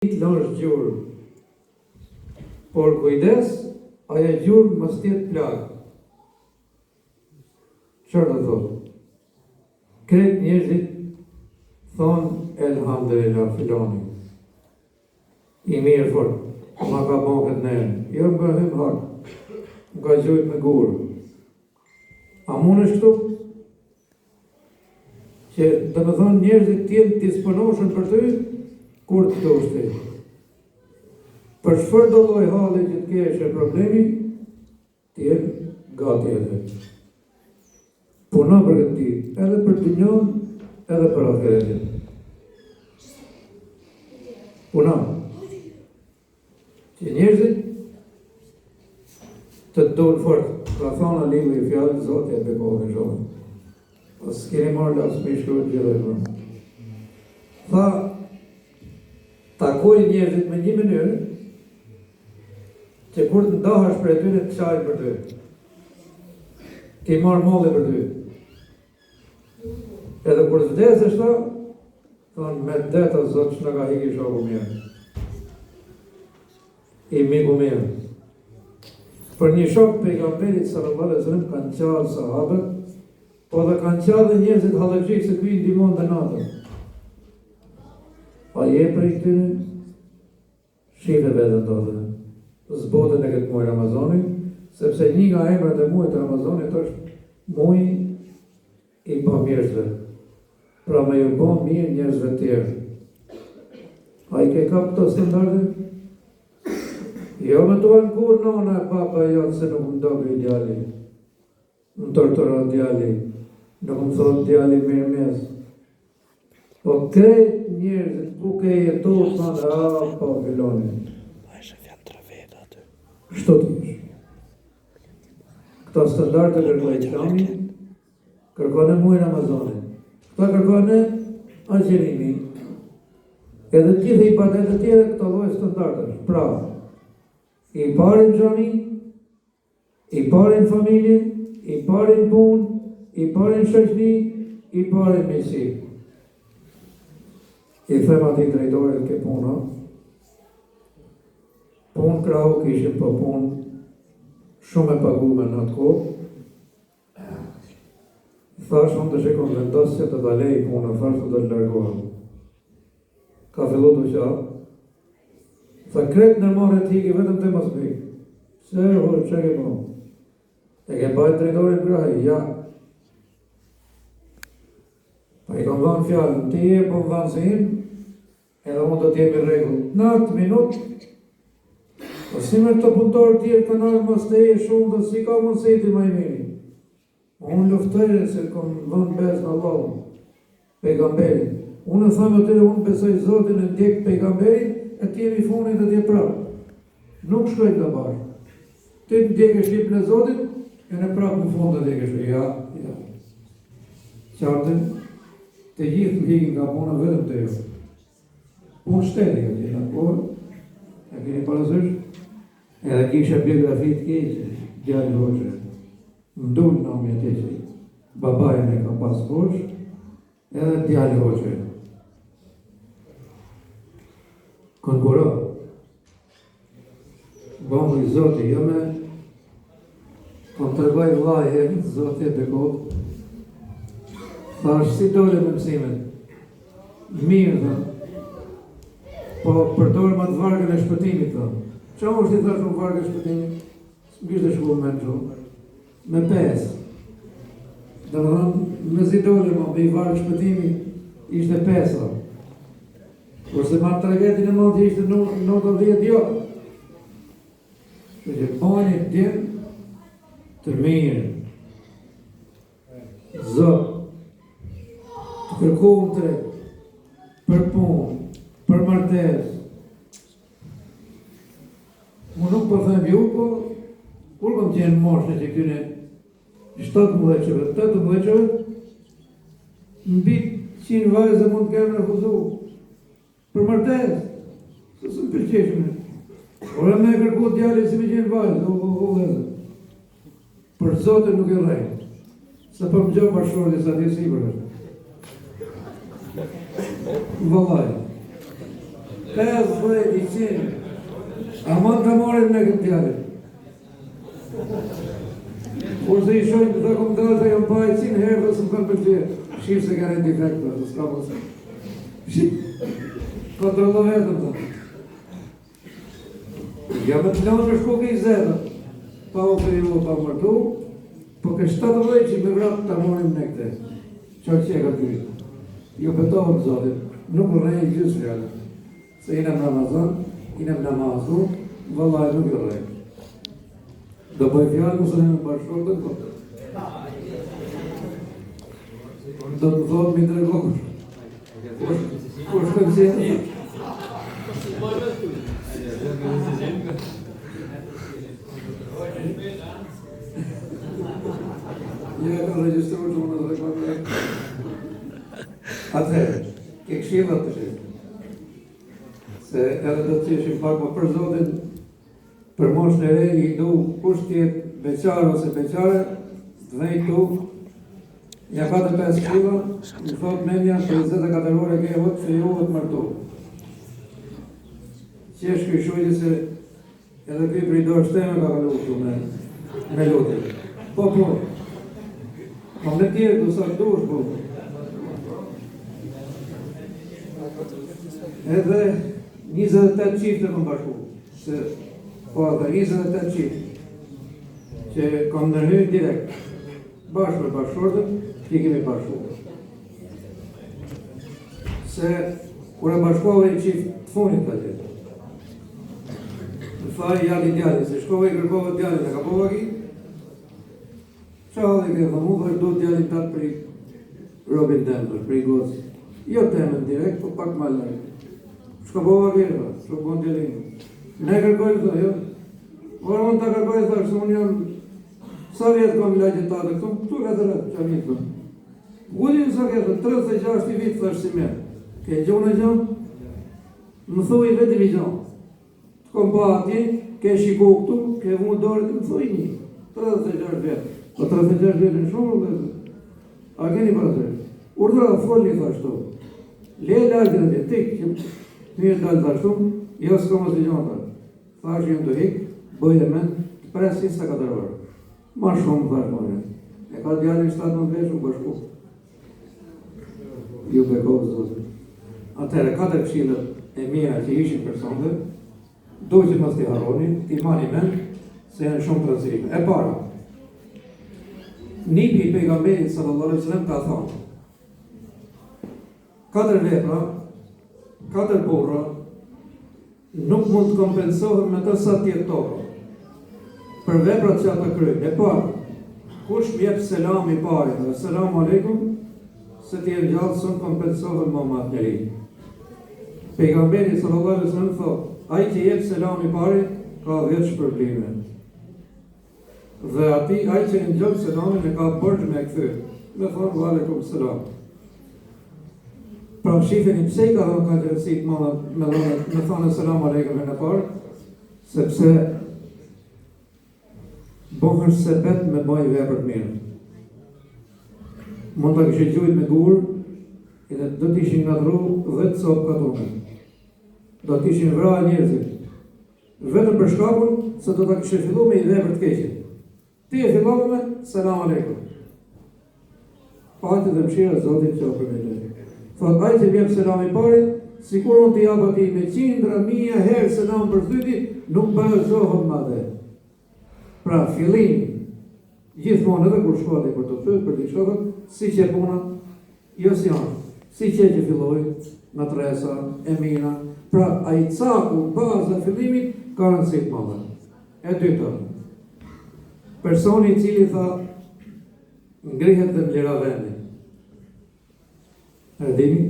lash gjurë, por kujdes, aja gjurë mos tjetë plagë. Çfarë do thotë? Kretë njerëzit thonë, elhamdulillah, filani. I mirë fort, ma ka bon këtë nërë. Jo më ka hym hak, më ka gjojt me gurë. A mund është këtu? Që dhe me thonë njerëzit tjenë të disponoshën për ty, kur të të ushte. Për shfar do loj halë që të kesh e problemi, tjenë gati edhe. Puna për këtë ti, edhe për të njën, edhe për ahiretin. Puna. Që njerëzit të donë fort, pra thona limu i fjallë, zote e bekohë në shohë. O s'keni marrë lasë me shkruat gjithë e më. Tha, takoj njerëzit me një mënyrë, që kur të ndahash për e tyre të qajnë për ty. Ki marrë molli për ty. Edhe kur të vdes është ta, thonë me deta zotë që në ka hiki shoku mirë. I miku mirë. Për një shok pejgamberit sallallahu alaihi wasallam kanë qarë sahabët, po dhe kanë qarë dhe njerëzit halëgjik se kuj ndimon dhe natën. A je për i këtyre? Shive vetën të dhe. Zbotën e këtë muaj Ramazanit, sepse një nga emrat e muajt Ramazanit është muaj i pamirësve. Pra me ju bon mirë njerëzve tjerë. A i ke kap këto standarde? Jo me të anë kur nona e papa janë se nuk më dobi djali. Më tortura djali. Nuk më thot djali mirë mes. Po krejt njerëzit ku ke jetu thonë, po filoni. Shto të është. Këta standarde kërkoj Islami, kërkone muaj Ramazanit. Këta kërkone agjerimi. Edhe gjithë i badet e tjere këta loj standarde. Pra, i parin gjami, i parin familje, i parin pun, i parin shëshni, i parin mesi. I them ati drejtorit ke puna, pun krahu kishim për pun shumë e pagume në atë kohë. Thash unë të shikon vendos që të dalej puna, thash të të largohem. Ka fillu të qatë. Tha kretë në marë të hiki vetëm të mos bëjë. Se hërë që ke po? E ke bajt drejtorin kraj, ja. Pa i kom dhanë fjallën, ti e po më dhanë se im, edhe mund të t'jemi regull. Në atë minut, po si me të punëtorë tjerë të nërë mos të e shumë dhe si ka mund se i ti ma i miri. Unë luftajre se kom dhanë besë në Allah, pejgamberin. Unë e thamë atyre, unë besoj Zotin e ndjek pejgamberin, e tjemi funit e tje prapë. Nuk shkojnë të bashkë. Ti të ndjek e shqipën e Zotit, e në prapë në fund të ndjek e shqipën. Ja. Qartën, të gjithë të hikin ka puna vetëm të jo. Punë shteti ka tjena kohë, e keni parasysh, edhe kisha biografi të keqe, djali hoqë. Më dullë në omi e që babajnë e ka pas hoqë, edhe djali hoqë. Këngura, bëmë i Zoti, jo me kom të rëgoj vlaje, Zoti e bekot, thash si dole me mësimet, mirë dhe, po përdojrë ma të vargën e shpëtimit dhe. Qa më është i thash më vargën e shpëtimit? Së kishtë e shku me në gjumë, me 5. Dhe më dhëmë, me zi dole ma, me i vargën shpëtimit, ishte 5. Kurse ma tragetin e mund të ishte 90 jo. Që bani tim të mirë, Zot, të kërkuhëm të rejtë, për punë, për martes. Më nuk po them ju, po, kur kom qenë moshën që këne 17 18, mbi 100 vajzë mund të kemë refuzu. Për martes, se së më përqeshme. Ora me kërku djali si me qenë vajzë, o. Për Zotin nuk e rejtë. Se për më gjohë bashkërë disa tjesi për është. Vëllaj. 50-100. A mund të marrim me këtë djalin? Kurse i shojnë të kom dalë të jam pa e 100 herë dhe së më kanë përgjë. Shqipë se kanë e defekt, dhe s'ka mëse. Kontrollo vetëm të. Ja me të lanë me shku ke i zedë. Pa u perivo, pa mërdu. Po ke 17 që me vratë të morim në këte. Qa që e ka të vitë. Jo betohëm zotit. Nuk më rejnë gjysë fjallë. Se inem Ramazan, inem namazu, vëllaj nuk jo rejnë. Do bëj fjallë mësë në bashkërë të kote. Do të thotë mi tregohë. Kur shkën si e? Ja ka registru që më në tregohë. Atëherë, ke këshillat të shetë. Se edhe do të qeshim pak më për Zotin, për moshën e re, i du kush tjetë beqare ose beqare, të dhejtë tu, ja 4-5 kila, në thot menja, 24 ore ke hëtë, se ju hëtë mërtu. Qesh këj shujtë se edhe këj për i dorë shteme ka ka lutu me lutin. Po, në tjerë du sa dush, po. Edhe 28 qifte më bashku, se po ata 28 qifte, që kam nërhyjnë direkt, bashkë me bashkëshortën, që kemi bashku. Se, kura bashkove i qifte të funit të gjithë. Në faj jali djali, se shkove i kërkove djali në ka pova ki, qalli ke dhe mu, dhe do djali të atë për i robin temër, për i gozë. Jo temën direkt, po pak ma lërë. Shka bova kërë, shka bon djelinë. Ne kërkojnë të, jo. Ora unë të kërkojnë të, se unë jam sa vjetë kam lagje të atë, këtu ka të rëtë, që amin të. Gudin sa këtë, 36 vitë, thash si me. Ke gjonë e gjonë, më thuj i vetë i gjonë. Të kom pa ati, ke shiko këtu, ke mu dorë, të më thuj një. 36 vjetë. Po 36 vjetë në shumë, dhe. A keni për të. Urdra dhe folli thashtu. Le lagje në tik, që mirë dalë të ashtu, jo s'ka mos të gjonë të. Thash jem të hikë, bëjë men, të presë 24 orë. Ma shumë thash mëre. E ka djali 17 veshë, bashku. Ju bekovë zotë. Atëherë, 4 këshilët e mira që ishin personve, do që mos t'i haroni, t'i mani men, se janë shumë të rëzime. E para, nipi i pejgamberit sallallahu alaihi wasallam ka thonë, 4 vepra, 4 burra, nuk mund të kompensohen me të sa tjetëtore. Për veprat që ata kryjnë. E parë, kush më jep selam i pari, dhe selam aleikum, se ti e gjallë sën kompensohen më matë njëri. Pejgamberi sallallahu alaihi wasallam thotë, ai që jep selam i pari, ka 10 shpërblime. Dhe ati, ai që në gjallë selamin e ka bërgjë me këthy. Me thonë, aleikum selam. Pra shifeni pse i ka dhënë ka gjërësit me thonë selam aleikum e në parë, sepse bëhër sebet me bëj vepër mirë. Mund të kështë gjujt me gurë, edhe do t'ishin nga dru 10 sopë katone. Do t'ishin vra njerëzit. Vetëm për shkakun, se do t'a kështë fillu me i vepër t'keqin. Ti e fillu me selam aleikum. Pati dhe mshira Zotit që o përmejtë. Thot, ai që vjep selam i pari, si kur unë t'i jap ati me 100 mija herë selam për zdyti, nuk bëjë zohën ma dhe. Pra, fillim, gjithmonë edhe kur shkoti për të thyrë, për t'i shkotët, si që puna, jo si anë, si që filloj, në tresa, emina, pra, a i caku, baza fillimit, ka rëndësit mëllë. E dyta, personi i cili tha, ngrihet dhe mlera vendin. E dini?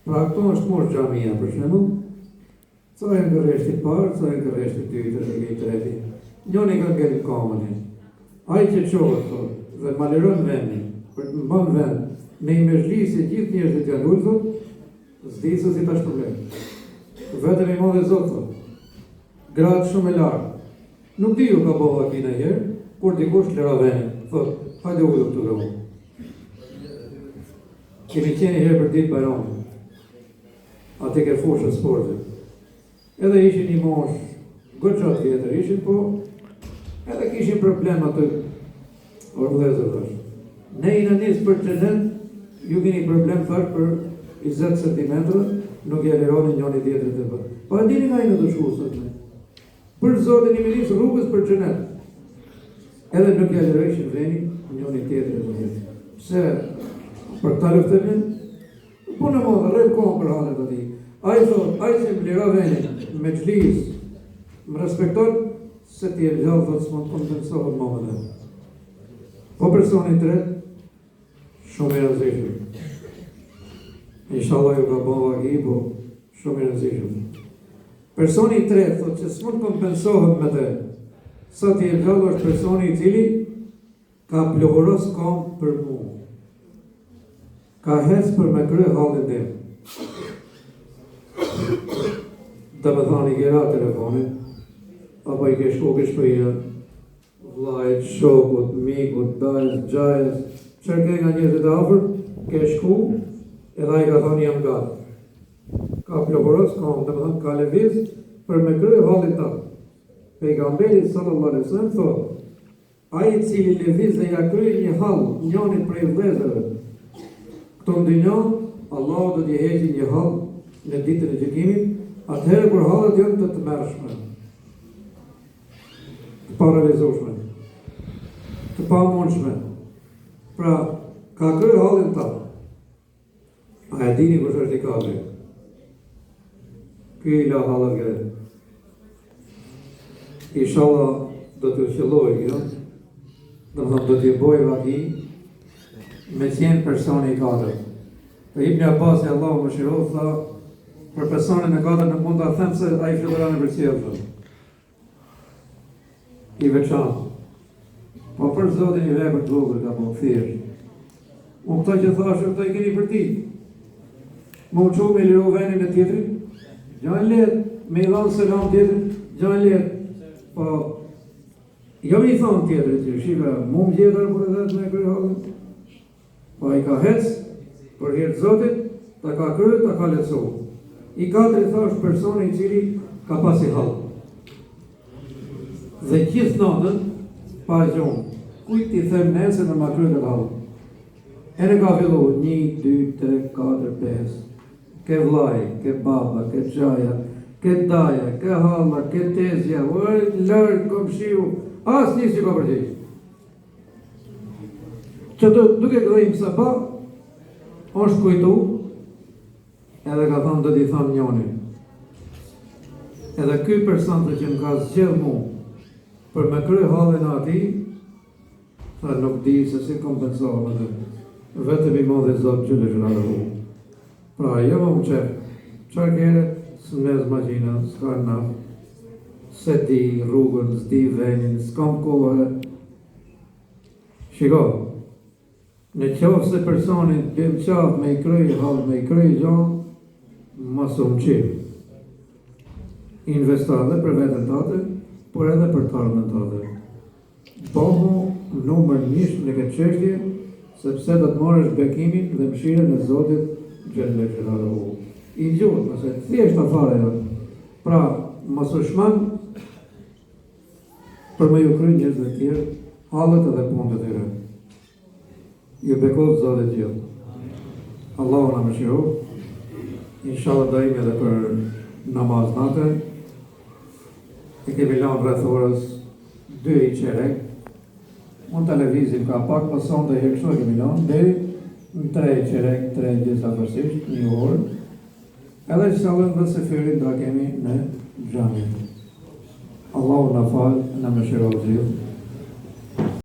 Pra këto është morë gjamia për shembull, ca e në rreshti parë, ca e në rreshti dytër e i treti. Njoni ka ngellë kamënin. Ai që qohët, thot, dhe malerën vendin, për të mban vend, me i mezhlisi gjithë njerëzit janë ullë, thot, s'disë si tash problem. Vetëm i modhe zotë, thot, gratë shumë e lartë. Nuk di ju ka boha kina herë, kur dikush lera vendin, thot, hajde ullë të rëmë. Kemi qeni herë për ditë bajronin. ati ke fushën sportit. Edhe ishin një mosh, gëqat vjetër ishin, po edhe kishin problem atë orëlezër thash. Ne i në njësë për qenet, ju keni problem thash për 20 cm, nuk e leroni njoni tjetërit e për. Pa e dini nga i në të shku, sot me. Për zotin i miris rrugës për qenet. Edhe nuk e lerojshin veni njoni tjetërit e për. Pse për ta lëftëmin, po në modë, rrëjmë kohën për halet ati. A i thot, a i që më lira veni, me qlis, më respekton, se ti e gjallë, thot, s'mon kompensohet më më dhe. Po personi të ret, shumë i rëzishëm. Inshallah ju ka bon vaki, po shumë i rëzishëm. Personi të ret, thot, që s'mon kompensohet me te, sa ti e gjallë është personi i cili ka plohuros kom për mu. Ka hes për me kry halin tim. Dhe me thani gjera telefonin, apo i ke shku këshpëria, vlajt, shokut, mikut, dajës, gjajës, qërke nga njëzit afer, ke shku, edhe i ka thani jam gatë. Ka plohuros kom, dhe me thani ka leviz për me kry halin ta. Pejgamberi sallallahu alaihi wasallam thot, ai i cili leviz dhe ja kry një hall, njënin prej vëllezërve, këto ndinjon, Allahu do t'i heqi një hall në ditën e gjykimit, atëherë kur hallet janë të mërshme, të paralizueshme, të pamundshme. Pra, ka kry hallin ta. A e dini kush është i kapri? Ky i la hallat gre. Inshallah do t'u qelloj kjo, do t'ju boj vaki me 100 personi i katër. Dhe Ibn Abbas e Allahu më shiroh, tha, për personin e katër nuk mund t'a them se a i fillëran e përcjellë. I veçan. Po për zotin i vepër të vogël ka po thjesht. Unë këta që thashë, këta i keni për ti. Më u qo me liru venin e tjetërin, gjojnë letë, me i dhanë selam tjetërin, gjojnë letë. Po, jo me i thonë tjetërin që shive, mu më gjetër për edhe të me kërë halën. Po i ka hec, për hirtë zotit, ta ka kërë, ta ka letëso. I katëri thash personi i cili ka pasi halë. Dhe gjithë natën, pa gjonë, kujt i them nesër në ma kërë të halë. E në ka fillu 1, 2, 3, 4, 5. Ke vlaj, ke baba, ke qaja, ke daja, ke halla, ke tezja, lërë, komshiu, asë njësë që ka përgjith. Që duke gëdhejmë se pa, është kujtu, edhe ka thënë do t'i thënë njoni. Edhe ky person që më ka zgjedh mu, për me kry halin ati, tha nuk di se si kompensohet edhe. Vetëm i modhe Zotë Gjellë Gjellë hu. Pra, jo më qef, qarë kere, së mez magjina, s'ka naf, se di rrugën, s'di venin, s'kam kohë. Shiko, në qofë se personit bim qafë me i kryj halë, me i kryj gjonë, masë më qirë. Investa dhe për vetën tate, por edhe për të armën tate. Bohu numër njështë në këtë qeshtje, sepse do të marrësh bekimin dhe mëshirën e Zotit Gjellë Gjellë hu. I gjuhë, nëse thjesht afare janë. Pra, mos u shman për me ju kry njerëzve tjerë, halët edhe punët e tyre. Ju bekot Zotit gjithë. Allahu na mëshirof. Inshallah dojmë edhe për namaz natën. E kemi lanë rreth orës 2 i qerek. Unë televizim ka pak, pason dhe hekështu e kemi lanë, deri në 3 i qerek, 3 gjitha përsisht, 1 orë. Edhe që salën dhe se fyrin da kemi në gjami. Allahu na falë, na mëshirof gjithë.